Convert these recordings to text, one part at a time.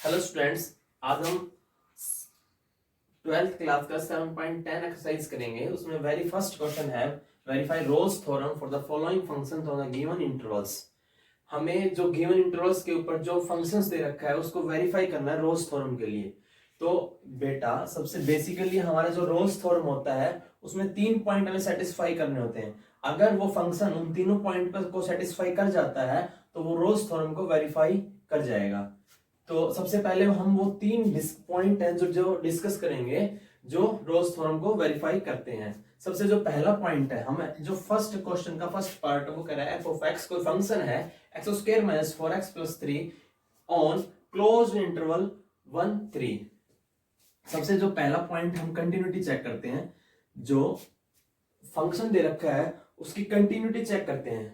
Hello students, आज हम 12th class का 7.10 एक्सरसाइज करेंगे। उसमें वेरी फर्स्ट क्वेश्चन है verify Rolle's theorem for the following functions on the given intervals. हमें जो गिवन इंटरवल्स के ऊपर जो फंक्शंस दे रखा है उसको वेरीफाई करना है रोल्स थ्योरम के लिए। तो बेटा सबसे बेसिकली हमारा जो रोल्स थ्योरम होता है उसमें 3 पॉइंट हमें सेटिस्फाई करने होते हैं। अगर वो फंक्शन उन तीनों पॉइंट को सेटिस्फाई कर जाता है तो वो रोल्स थ्योरम को वेरीफाई कर जाएगा। तो सबसे पहले हम वो 3 पॉइंट है जो डिस्कस करेंगे जो रोल्स थ्योरम को वेरीफाई करते हैं। सबसे जो पहला पॉइंट है, हम जो फर्स्ट क्वेश्चन का फर्स्ट पार्ट वो कह रहा है एफ ऑफ एक्स कोई फंक्शन है x square minus 4x plus 3 on closed interval 1 3। सबसे जो पहला पॉइंट हम कंटिन्यूटी चेक करते हैं। जो फंक्शन दे रखा है उसकी कंटिन्यूटी चेक करते हैं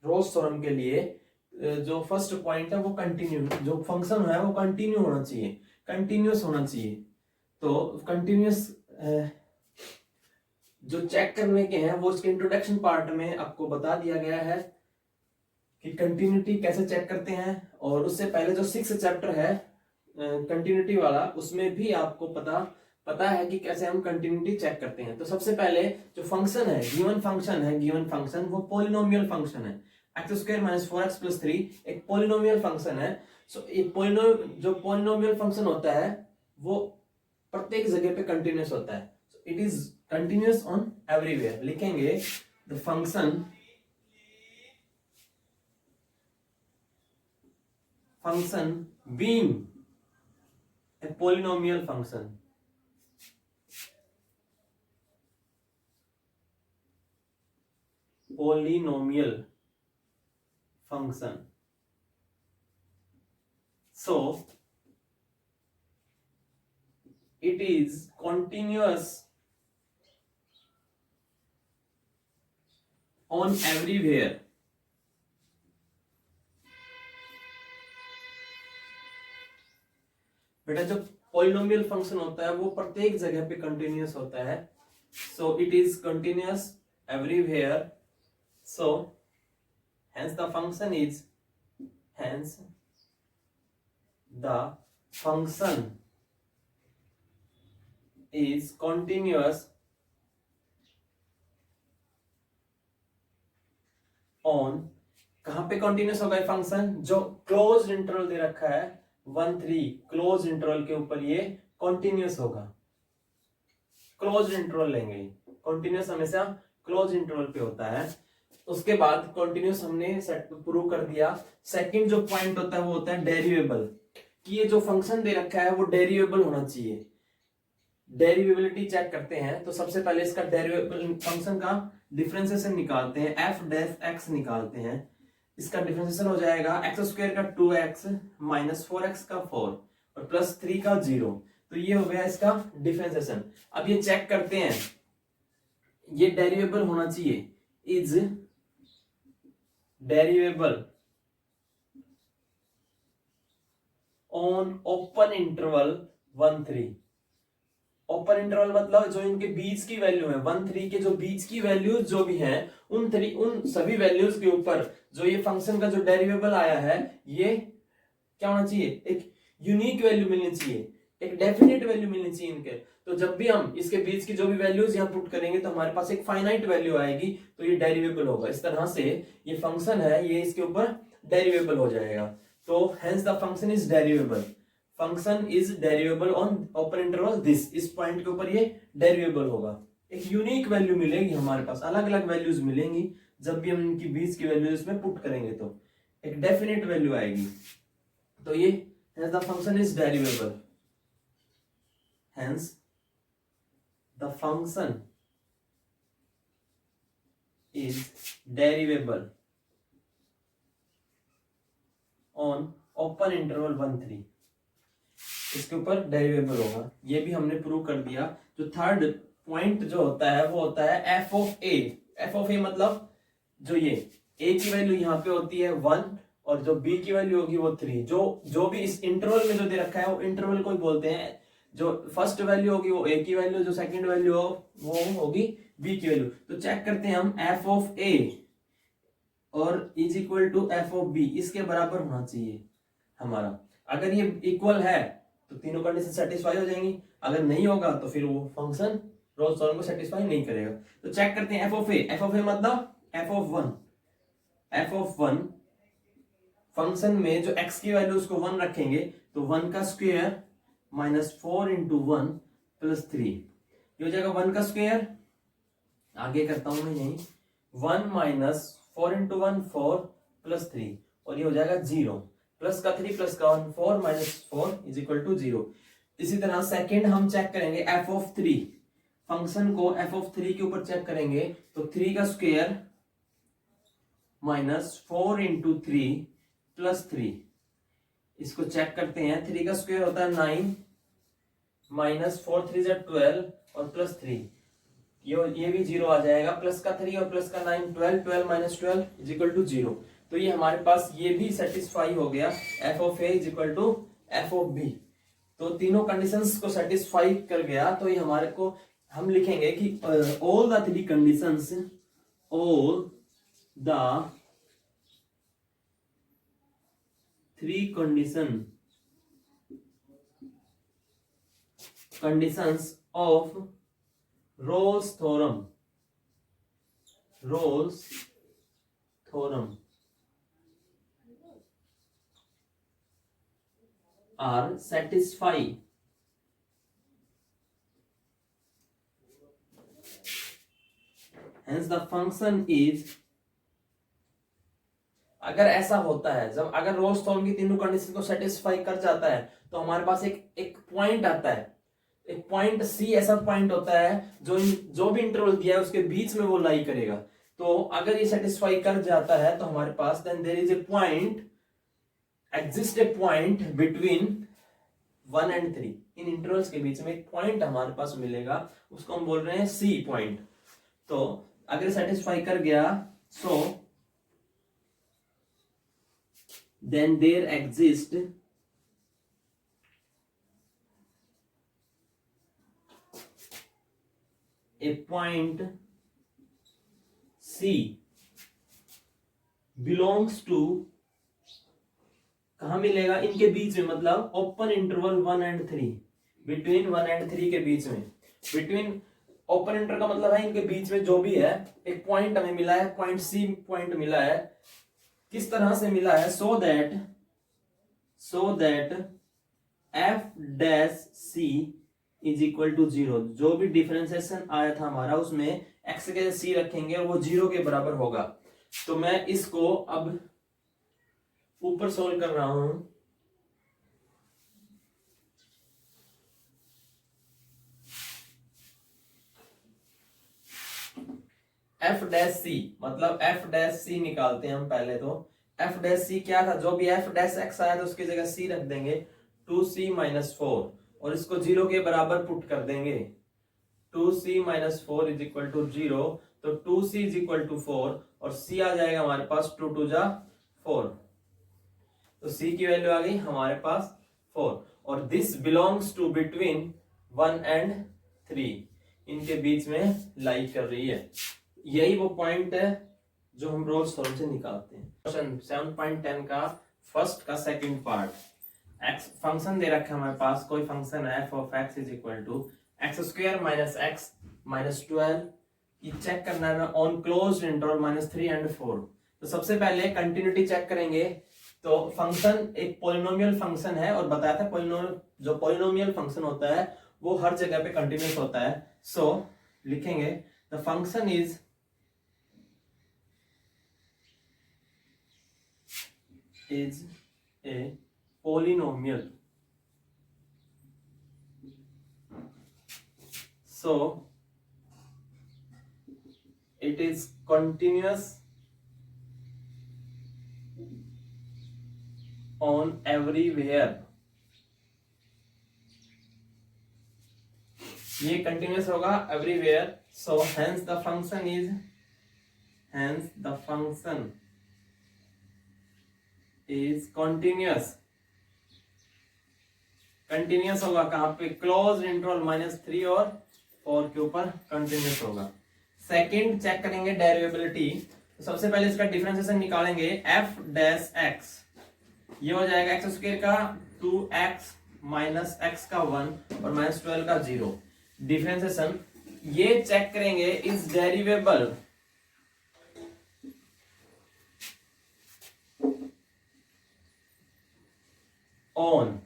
रोल्स थ्योरम के लिए। जो फर्स्ट पॉइंट है वो कंटिन्यू, जो फंक्शन है वो कंटिन्यू होना चाहिए, कंटिन्यूअस होना चाहिए। तो कंटिन्यूअस जो चेक करने के हैं वो इसके इंट्रोडक्शन पार्ट में आपको बता दिया गया है कि कंटिन्यूटी कैसे चेक करते हैं। और उससे पहले जो 6th चैप्टर है कंटिन्यूटी वाला, उसमें भी आपको पता है कि कैसे हम कंटिन्यूटी चेक करते हैं। तो सबसे पहले जो फंक्शन है, गिवन फंक्शन वो पॉलिनोमियल फंक्शन है। X square minus 4x plus 3 एक पॉलिनोमियल फंक्शन है। सो जो पॉलिनोमियल फंक्शन होता है वो प्रत्येक जगह पे कंटिन्यूअस होता है। It is continuous on everywhere. लिखेंगे the function being a polynomial function so it is continuous on everywhere बेटा जो पॉलिनोमियल फंक्शन होता है वो प्रत्येक जगह पे कंटिन्यूअस होता है। So it is continuous everywhere. So hence the function is continuous on, कहां पे कंटिन्यूअस होगा फंक्शन? जो क्लोज्ड इंटरवल दे रखा है 1 3 क्लोज इंटरवल के ऊपर ये कंटिन्यूअस होगा। क्लोज इंटरवल लेंगे, कंटिन्यूअस हमेशा क्लोज इंटरवल पे होता है। उसके बाद कंटिन्यूअस हमने सेट प्रूव कर दिया। सेकंड जो पॉइंट होता है वो होता है डेरिवेबल, कि ये जो फंक्शन दे रखा है वो डेरिवेबल होना चाहिए। डेरिवेबिलिटी चेक करते हैं। तो सबसे पहले इसका डेरिवेबल फंक्शन का डिफरेंशिएशन निकालते हैं, एफ डैश एक्स निकालते हैं। इसका डिफरेंशिएशन हो जाएगा एक्स स्क्वायर का 2x माइनस 4x का 4 और प्लस 3 का 0। तो ये हो गया इसका डिफरेंशिएशन। अब ये चेक करते हैं, ये डेरिवेबल होना चाहिए, is derivable on open interval 1 3। Open interval मतलब जो इनके बीच की वैल्यू है 1 3 के जो बीच की वैल्यूज जो भी हैं उन सभी वैल्यूज के ऊपर जो ये फंक्शन का जो डेरिवेबल आया है ये क्या होना चाहिए? एक यूनिक वैल्यू मिलनी चाहिए, एक डेफिनेट वैल्यू मिलनी चाहिए इनके। तो जब भी हम इसके बीच की जो भी वैल्यूज यहाँ पुट करेंगे तो हमारे पास एक फाइनाइट वैल्यू आएगी, तो ये डेरिवेबल होगा। इस तरह से ये फंक्शन है ये इसके ऊपर डेरिवेबल हो जाएगा। तो hence the function is derivable. Function is derivable on open interval this, इस पॉइंट के ऊपर ये डेरिवेबल होगा। एक यूनिक वैल्यू मिलेगी हमारे पास, अलग अलग वैल्यूज मिलेंगी। जब भी हम इनकी बीच की वैल्यूज में पुट करेंगे तो एक डेफिनेट वैल्यू आएगी। तो ये hence the function is derivable, hence the function is derivable on open interval 1 3। इसके ऊपर डेरिवेबल होगा, ये भी हमने प्रूव कर दिया। जो थर्ड पॉइंट जो होता है वो होता है F of a. F of a मतलब जो ये ए की वैल्यू यहाँ पे होती है 1 और जो बी की वैल्यू होगी वो 3। जो भी इस इंटरवल में जो दे रखा है वो इंटरवल को ही बोलते हैं। जो फर्स्ट वैल्यू होगी वो ए की वैल्यू, जो सेकंड वैल्यू हो वो होगी बी की वैल्यू। तो चेक करते हैं हम एफ ऑफ ए और is equal to F of B, इसके बराबर होना चाहिए हमारा। अगर ये इक्वल है तो तीनों कंडीशन सेटिस्फाई हो जाएंगी, अगर नहीं होगा तो फिर वो फंक्शन रोल्स थ्योरम को सेटिस्फाई नहीं करेगा। तो चेक करते हैं एफ ऑफ ए मतलब एफ ऑफ वन फंक्शन में जो x की वैल्यू उसको 1 रखेंगे तो 1 का स्क्वायर माइनस 4 इंटू 1 प्लस 3, ये हो जाएगा 1 का स्क्वायर, आगे करता हूं मैं यही 1 माइनस 4 इंटू 1 4 प्लस 3, और ये हो जाएगा 0, प्लस का 3 प्लस का 1 4 माइनस 4 इज इक्वल टू 0। इसी तरह सेकेंड हम चेक करेंगे एफ ऑफ 3, फंक्शन को एफ ऑफ 3 के ऊपर चेक करेंगे तो 3 का स्क्वायर माइनस 4 इंटू 3 प्लस 3, इसको चेक करते हैं। 3 का स्क्वायर होता है 9 माइनस 4 3 12 और प्लस 3, ये भी 0 आ जाएगा, प्लस का 3 और प्लस का 9 12 12 माइनस 12 इज इक्वल टू 0। तो ये हमारे पास ये भी सेटिस्फाई हो गया, F of A is equal to F of B. तो तीनों कंडीशंस को सेटिस्फाई कर गया, तो ये हमारे को हम लिखेंगे कि all the three conditions, all the three conditions of Rolle's theorem are satisfied, hence the function is, अगर ऐसा होता है, जब अगर रोल्स थ्योरम की तीनों कंडीशन को सेटिस्फाई कर जाता है तो हमारे पास एक पॉइंट आता है, एक पॉइंट सी ऐसा पॉइंट होता है जो भी इंटरवल दिया है उसके बीच में वो लाई करेगा। तो अगर ये सेटिस्फाई कर जाता है तो हमारे पास then there is a point, exist a point between 1 and 3, in intervals के बीच में एक पॉइंट हमारे पास मिलेगा, उसको हम बोल रहे हैं सी पॉइंट। तो अगर सेटिस्फाई कर गया सो then there exists a point C belongs to, कहां मिलेगा, इनके बीच में, मतलब open interval 1 and 3, between 1 and 3 के बीच में, बिटवीन ओपन इंटरवल का मतलब है इनके बीच में जो भी है एक पॉइंट हमें मिला है, पॉइंट सी पॉइंट मिला है। किस तरह से मिला है, so that F dash C is equal to 0, जो भी डिफरेंशिएशन आया था हमारा उसमें एक्स के जगह सी रखेंगे और वो 0 के बराबर होगा। तो मैं इसको अब ऊपर सोल्व कर रहा हूं, एफ डैश सी, मतलब एफ डैश सी निकालते हैं हम पहले। तो एफ डैश सी क्या था, जो भी एफ डैश एक्स आया तो उसकी जगह सी रख देंगे 2c माइनस 4, और इसको 0 के बराबर पुट कर देंगे, 2c minus 4 is equal to 0, तो 2c इज इक्वल टू 4 और c आ जाएगा हमारे पास 2 2 जा 4, तो c की वैल्यू आ गई हमारे पास 4, और this belongs to between 1 and 3, इनके बीच में लाई कर रही है। यही वो पॉइंट है जो हम रोल्स थ्योरम से निकालते हैं। क्वेश्चन 7.10 का फर्स्ट का सेकंड पार्ट, एक्स फंक्शन दे रखा है हमारे पास, कोई फंक्शन है F of X is equal to X square minus X minus 12, ये चेक करना है on closed interval minus 3 and 4। तो सबसे पहले कंटिन्यूटी चेक करेंगे। तो फंक्शन एक पॉलिनोमियल फंक्शन है और बताया था जो पॉलिनोमियल फंक्शन होता है वो हर जगह पे कंटिन्यूस होता है। सो लिखेंगे the function is a polynomial, so it is continuous on everywhere, ये कंटिन्यूस होगा everywhere, so hence the function is continuous होगा कहां पे, क्लोज इंटरवल -3 और 4 के ऊपर कंटिन्यूस होगा। सेकंड चेक करेंगे डेरिवेबिलिटी। तो सबसे पहले इसका डिफरेंशिएशन निकालेंगे, एफ डैश एक्स, ये हो जाएगा एक्स स्क्वायर का 2x माइनस एक्स का 1 और माइनस 12 का 0। डिफरेंशिएशन ये चेक करेंगे is derivable on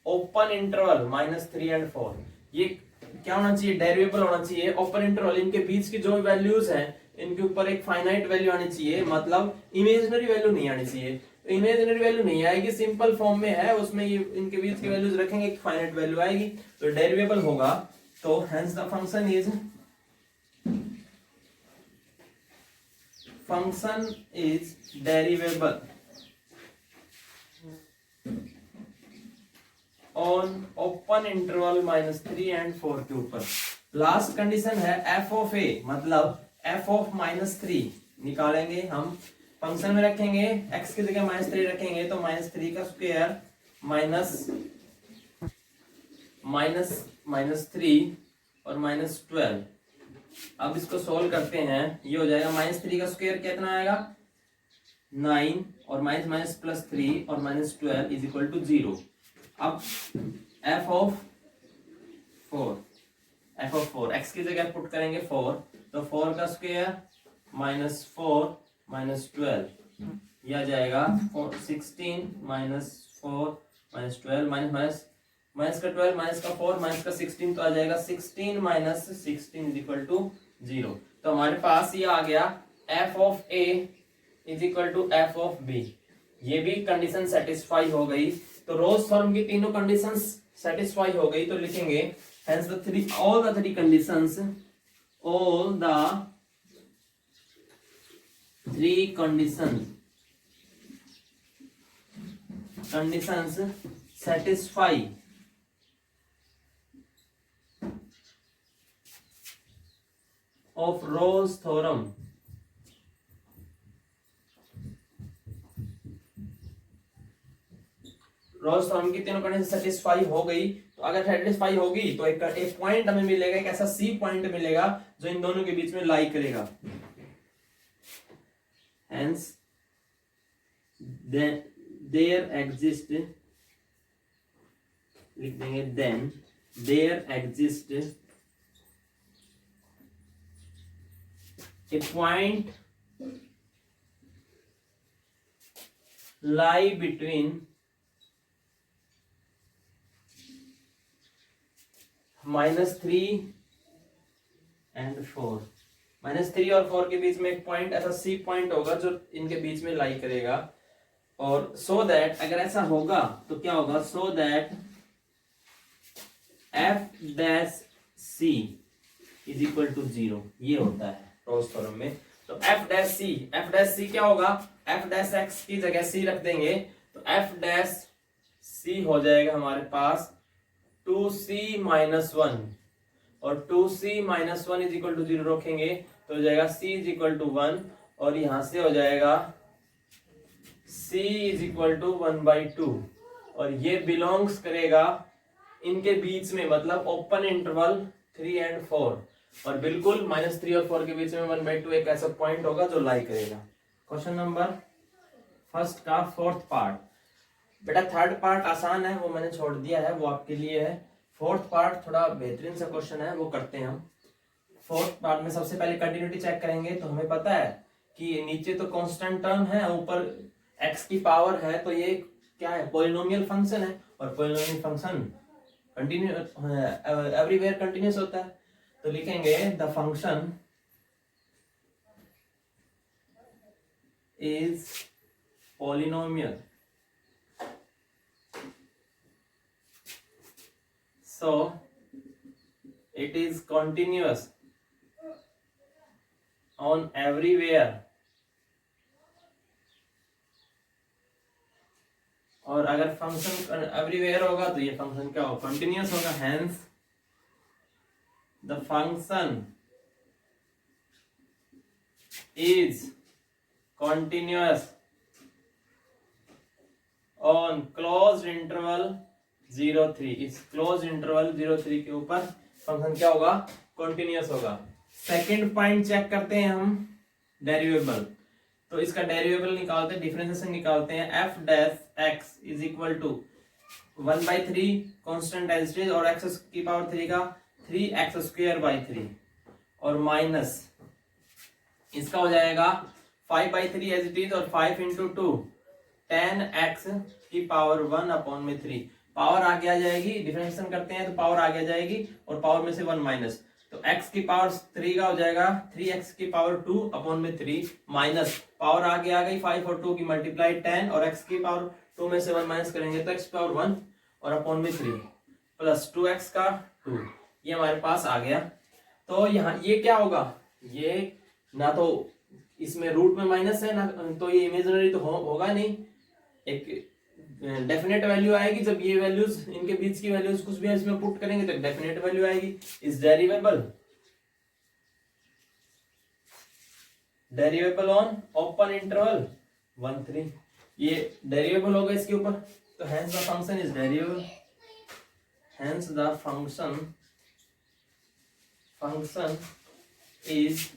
open interval -3 and 4। ये क्या होना चाहिए, डेरिवेबल होना चाहिए ओपन इंटरवल, इनके बीच की जो वैल्यूज हैं इनके ऊपर एक फाइनाइट वैल्यू आनी चाहिए, मतलब इमेजिनरी वैल्यू नहीं आनी चाहिए। तो इमेजिनरी वैल्यू नहीं आएगी, सिंपल फॉर्म में है, उसमें ये इनके बीच की वैल्यूज रखेंगे, एक फाइनाइट वैल्यू आएगी तो डेरिवेबल होगा। तो hence the function is derivable on open interval -3 and 4 के ऊपर। लास्ट कंडीशन है f ऑफ a, मतलब f ऑफ -3 निकालेंगे हम, फंक्शन में रखेंगे, x की जगह -3 रखेंगे तो -3 का स्क्वायर माइनस 3 और -12। अब इसको सोल्व करते हैं, ये हो जाएगा -3 का स्क्वायर कितना आएगा 9 और माइनस प्लस 3 और -12 इज इक्वल टू 0। अब f ऑफ 4 x की जगह पुट करेंगे 4, तो 4 का स्क्वायर -4 -12 यह आ जाएगा 16 -4 -12 माइनस का 12 माइनस का 4 माइनस का 16 तो आ जाएगा 16 माइनस 16 इज इक्वल टू 0। तो हमारे पास ये आ गया f of a is equal to f of b। ये भी कंडीशन सेटिस्फाई हो गई, तो रोज फॉर्म की तीनों कंडीशंस सेटिस्फाई हो गई, तो लिखेंगे hence all the three conditions satisfy of Rolle's theorem Rolle's theorem की तीनों कंडीशन सेटिस्फाई हो गई। तो अगर सेटिस्फाई होगी तो एक पॉइंट हमें मिलेगा, एक ऐसा सी पॉइंट मिलेगा जो इन दोनों के बीच में लाई करेगा। Hence there exist, लिख देंगे then there exist a point lie between -3 and 4। -3 और 4 के बीच में एक पॉइंट ऐसा सी पॉइंट होगा जो इनके बीच में लाई करेगा। और सो दैट अगर ऐसा होगा तो क्या होगा, so that f dash c is equal to 0, ये होता है रोल्स थ्योरम में। तो f डैश c क्या होगा, f डैश x की जगह c रख देंगे तो f डैश c हो जाएगा हमारे पास 2c माइनस 1 और 2c minus 1 is equal to 0 रखेंगे तो हो जाएगा c इज इक्वल टू 1 और यहां से हो जाएगा c इज इक्वल टू 1/2 और ये बिलोंग्स करेगा इनके बीच में, मतलब ओपन इंटरवल 3 and 4 और बिल्कुल -3 और 4 के बीच में 1/2 एक ऐसा पॉइंट होगा जो लाई करेगा। क्वेश्चन नंबर फर्स्ट का फोर्थ पार्ट। बेटा थर्ड पार्ट आसान है, वो मैंने छोड़ दिया है, वो आपके लिए है। फोर्थ पार्ट थोड़ा बेहतरीन सा क्वेश्चन है, वो करते हैं हम। फोर्थ पार्ट में सबसे पहले कंटिन्यूटी चेक करेंगे। तो हमें पता है कि नीचे तो कांस्टेंट टर्म है, ऊपर x की पावर है, तो ये क्या है, पॉलिनोमियल फंक्शन है और polynomial function continue everywhere continuous होता है। तो लिखेंगे the function is polynomial, so it is continuous on everywhere, और अगर फंक्शन एवरीवेयर होगा तो ये फंक्शन क्या होगा, कंटिन्यूअस होगा। Hence the function is continuous on closed interval 0-3। इस क्लोज इंटरवल 0-3 के ऊपर फंक्शन क्या होगा, कंटिन्यूअस होगा। सेकंड पॉइंट चेक करते हैं हम, डेरिवेबल। तो इसका डेरिवेबल निकालते हैं, डिफरेंशिएशन निकालते हैं। f dash x is equal to 1/3 constant as it is, और x की पावर 3 का 3x² और माइनस इसका हो जाएगा 5/3 एज इट इज, और 5 इंटू 2 10x की पावर 1/3। पावर आगे आ जाएगी, डिफरेंशिएशन करते हैं तो पावर आगे आ जाएगी, और पावर में से 1 माइनस, तो x की पावर 3 का हो जाएगा 3x की पावर 2/3 माइनस पावर आगे आ गई 5 और 2 की मल्टीप्लाई 10, और x की पावर 2 में से 1 माइनस करेंगे तो x पावर 1 और /3 प्लस 2x का 2, ये हमारे पास आ गया। तो यहाँ ये क्या होगा, ये ना तो इसमें रूट में माइनस है ना, तो ये इमेजिनरी तो होगा नहीं, एक डेफिनेट वैल्यू आएगी जब ये वैल्यूज, इनके बीच की वैल्यूज कुछ भी इसमें पुट करेंगे तो डेफिनेट वैल्यू आएगी। Is derivable on open interval 1-3, ये डेरिवेबल होगा इसके ऊपर, तो hence the function is derivable, hence the function is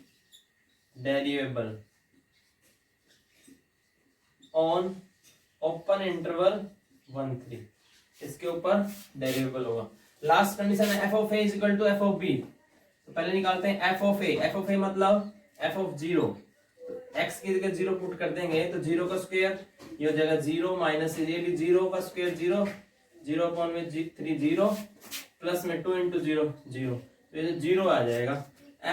derivable on open interval 1-3, इसके ऊपर डेरिवेबल होगा। लास्ट कंडीशन है f of a equal to f of b, तो पहले निकालते हैं f ऑफ a मतलब f ऑफ 0, x की जगह 0 पुट कर देंगे तो 0 का स्क्वायर ये हो जाएगा 0 माइनस ये भी 0 का स्क्वायर 0, 0/3 0 प्लस में 2 इंटू 0 0, तो ये 0 आ जाएगा।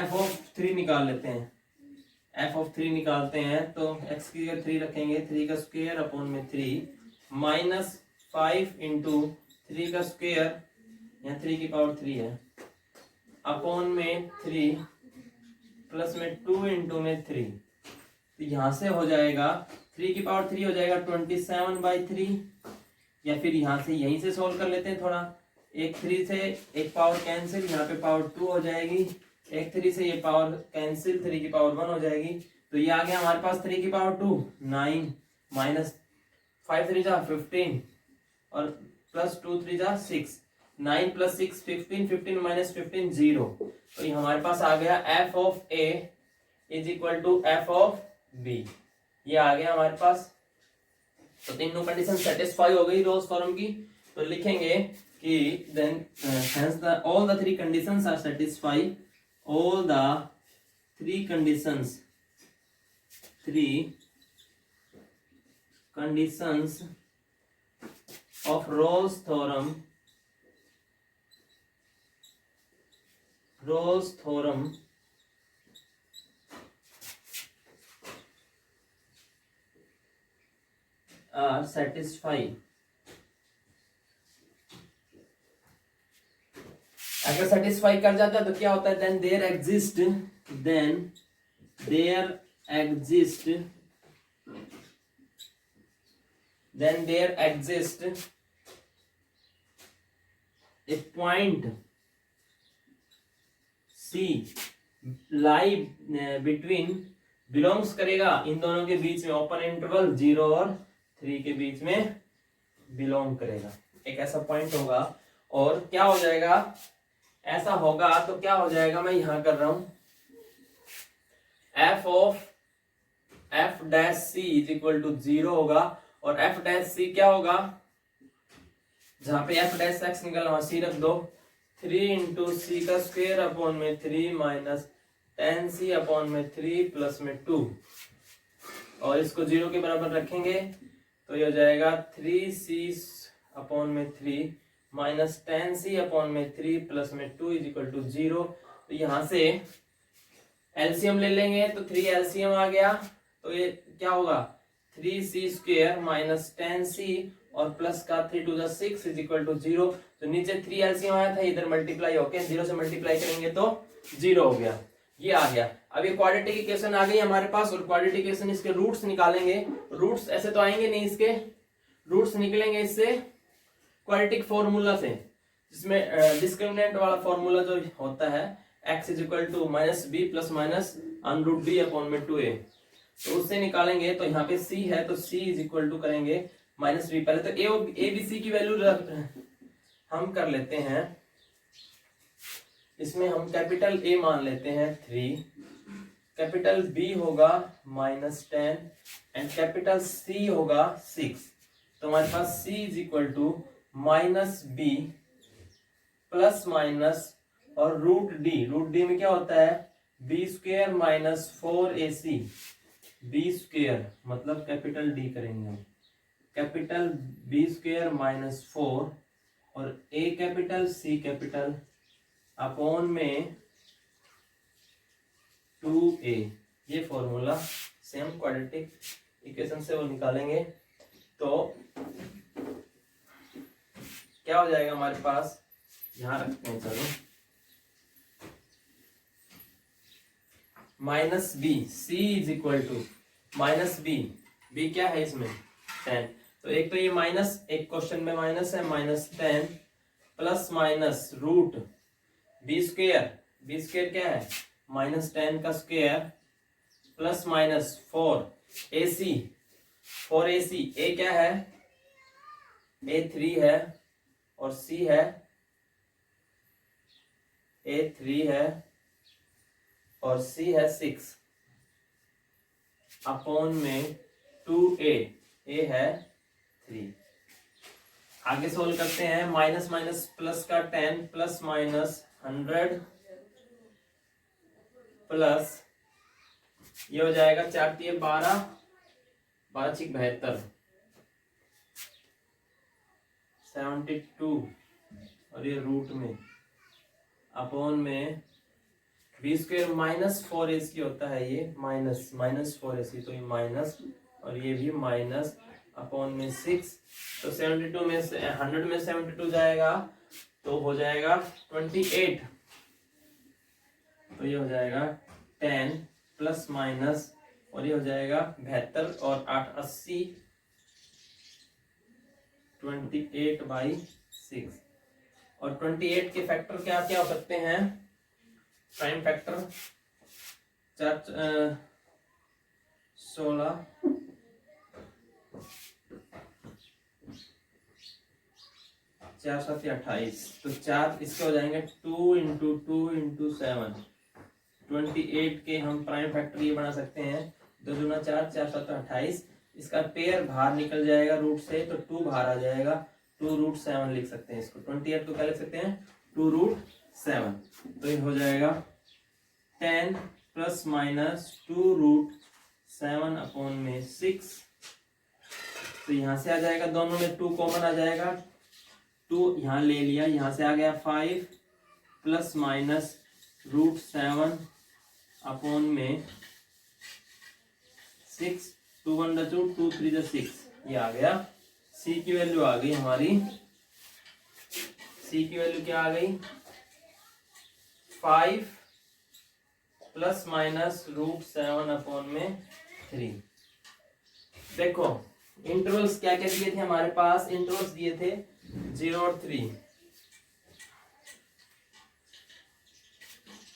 f ऑफ 3 निकाल लेते हैं, f ऑफ 3 निकालते हैं तो x की जगह 3 रखेंगे, 3 का स्क्वायर /3 माइनस 5 इंटू 3 का स्क्वायर, यहाँ 3 की पावर 3 है, अपॉन में 3 प्लस में 2 इंटू में 3, तो यहाँ से हो जाएगा 3 की पावर 3 हो जाएगा 27/3, या फिर यहाँ से यहीं से सोल्व कर लेते हैं थोड़ा, एक 3 से एक पावर कैंसिल, यहाँ पे पावर 2 हो जाएगी, एक 3 से ये पावर कैंसिल, 3 की पावर 1 हो जाएगी, तो ये आ गया हमारे पास 3 की पावर 2 9 माइनस 5 3 जा 15 और प्लस 2 3 जा 6, 9 प्लस 6 15, 15 माइनस 15 0, तो ये हमारे पास आ गया f of a is equal to f of b, ये आ गया हमारे पास। तो तीनों कंडीशन सेटिस्फाई हो गई रोल्स फॉर्म की, तो लिखेंगे कि then hence the all the 3 conditions are satisfy, all the 3 conditions of Rolle's theorem are satisfied। अगर सेटिस्फाई कर जाता है तो क्या होता है, then there exist a point C lie between, belongs करेगा इन दोनों के बीच में, ओपन इंटरवल 0 और 3 के बीच में बिलोंग करेगा, एक ऐसा पॉइंट होगा। और क्या हो जाएगा, ऐसा होगा तो क्या हो जाएगा, मैं यहां कर रहा हूं, f of f dash c is equal to 0 होगा, और f डैश c क्या होगा, जहां पे f डैश x निकला वहां c रख दो, 3 इंटू सी का स्क्वायर अपॉन में 3 माइनस 10c अपॉन में 3 प्लस में 2, और इसको 0 के बराबर रखेंगे तो ये हो जाएगा 3c अपॉन में 3 माइनस 10c अपॉन में 3 प्लस में 2 इज इक्वल टू 0। तो यहां से एलसीएम ले लेंगे तो 3 एलसीएम आ गया, तो ये क्या होगा 3c स्क्वायर माइनस 10c और प्लस का 3 to the 6 is equal to 0। तो नीचे 3 एलसीएम आया था, इधर मल्टीप्लाई होके 0 से मल्टीप्लाई करेंगे तो 0 हो गया, ये आ गया। अब ये क्वाड्रेटिक इक्वेशन आ गई हमारे पास, और क्वाड्रेटिक इक्वेशन इसके रूट्स निकालेंगे, रूट्स ऐसे तो आएंगे नहीं, इसके रूट्स निकलेंगे इससे क्वाड्रेटिक फॉर्मूला से, जिसमें डिस्क्रिमिनेंट वाला फॉर्मूला जो होता है x is equal to minus B plus minus under root B upon में 2a, तो उससे निकालेंगे। तो यहाँ पे c है तो c इज इक्वल टू करेंगे माइनस बी, पहले तो a बी सी की वैल्यू हम कर लेते हैं, इसमें हम कैपिटल A मान लेते हैं 3, कैपिटल B होगा -10 एंड कैपिटल C होगा 6। तो हमारे पास C is equal to minus B plus minus और रूट डी में क्या होता है, B square minus 4ac, B square मतलब कैपिटल डी करेंगे हम, कैपिटल बी स्क्वेयर माइनस 4 और A capital C capital upon में 2a। ये फॉर्मूला सेम क्वाड्रेटिक इक्वेशन से वो निकालेंगे तो क्या हो जाएगा हमारे पास, यहां रखते हैं चलो, minus B C is equal to minus B क्या है इसमें 10, तो एक तो ये माइनस, एक क्वेश्चन में माइनस है, minus 10 plus minus root B square क्या है माइनस 10 का स्क्वेयर प्लस माइनस 4ac, ए क्या है a 3 है और c है a 3 है और c है 6 अपॉन में 2a, a है 3। आगे सोल्व करते हैं, माइनस माइनस प्लस का 10 प्लस माइनस 100 प्लस ये हो जाएगा 4 3 12, 12 6 72, 72 और ये रूट में अपॉन में बी स्क्वेयर माइनस 4ac होता है, ये माइनस 4ac, तो ये माइनस और ये भी माइनस अपॉन में 6, तो 72 में से 100 में 72 जाएगा तो हो जाएगा 28, तो ये हो जाएगा 10 प्लस माइनस और ये हो जाएगा 72 और 8 80, 28/6 और 28 के फैक्टर क्या क्या हो सकते हैं, प्राइम फैक्टर 16 4 7 28, तो 4 इसके हो जाएंगे 2 इंटू 2 इंटू 7, 28 के हम प्राइम फैक्टर ये बना सकते हैं 2 दूना 4 4 7 28, इसका पेयर बाहर निकल जाएगा रूट से तो 2 बाहर आ जाएगा, 2√7 लिख सकते हैं इसको, 28 को क्या लिख सकते हैं 2√7, तो ये हो जाएगा 10 प्लस माइनस 2√7 अपॉन में 6, तो यहां से आ जाएगा, दोनों में 2 कॉमन आ जाएगा, 2 यहाँ ले लिया, यहां से आ गया 5 प्लस माइनस √7 अपॉन में 6, 2 1 2 2 3 6, ये आ गया, सी की वैल्यू आ गई हमारी, सी की वैल्यू क्या आ गई 5 प्लस माइनस √7 अपॉन में 3। देखो इंटरवल्स क्या क्या दिए थे हमारे पास, इंटरवल्स दिए थे 0 और 3,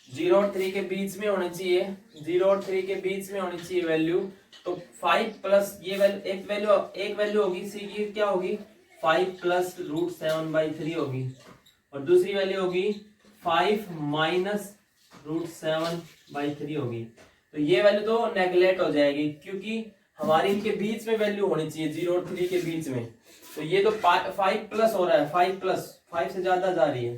0 और 3 के बीच में होनी चाहिए, 0 और 3 के बीच में होनी चाहिए वैल्यू, तो 5 प्लस ये वैल्यू एक वैल्यू होगी सी की, क्या होगी 5 प्लस √7/3 होगी, और दूसरी वैल्यू होगी 5 माइनस √7/3 होगी, तो ये वैल्यू तो नेगलेक्ट हो जाएगी क्योंकि हमारी इनके बीच में वैल्यू होनी चाहिए 0 और 3 के बीच में, तो ये तो 5 प्लस हो रहा है, 5 प्लस 5 से ज्यादा जा रही है,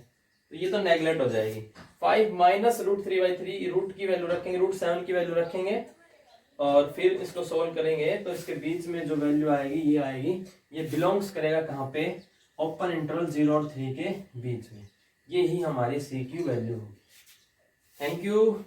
तो ये तो नेगलेक्ट हो जाएगी, 5 माइनस √3/3 रूट की वैल्यू रखेंगे, √7 की वैल्यू रखेंगे और फिर इसको सोल्व करेंगे, तो इसके बीच में जो वैल्यू आएगी ये आएगी, ये बिलोंग्स करेगा कहाँ पे, ओपन इंटरवल 0 और 3 के बीच में, ये ही हमारी सी की वैल्यू होगी। Thank you.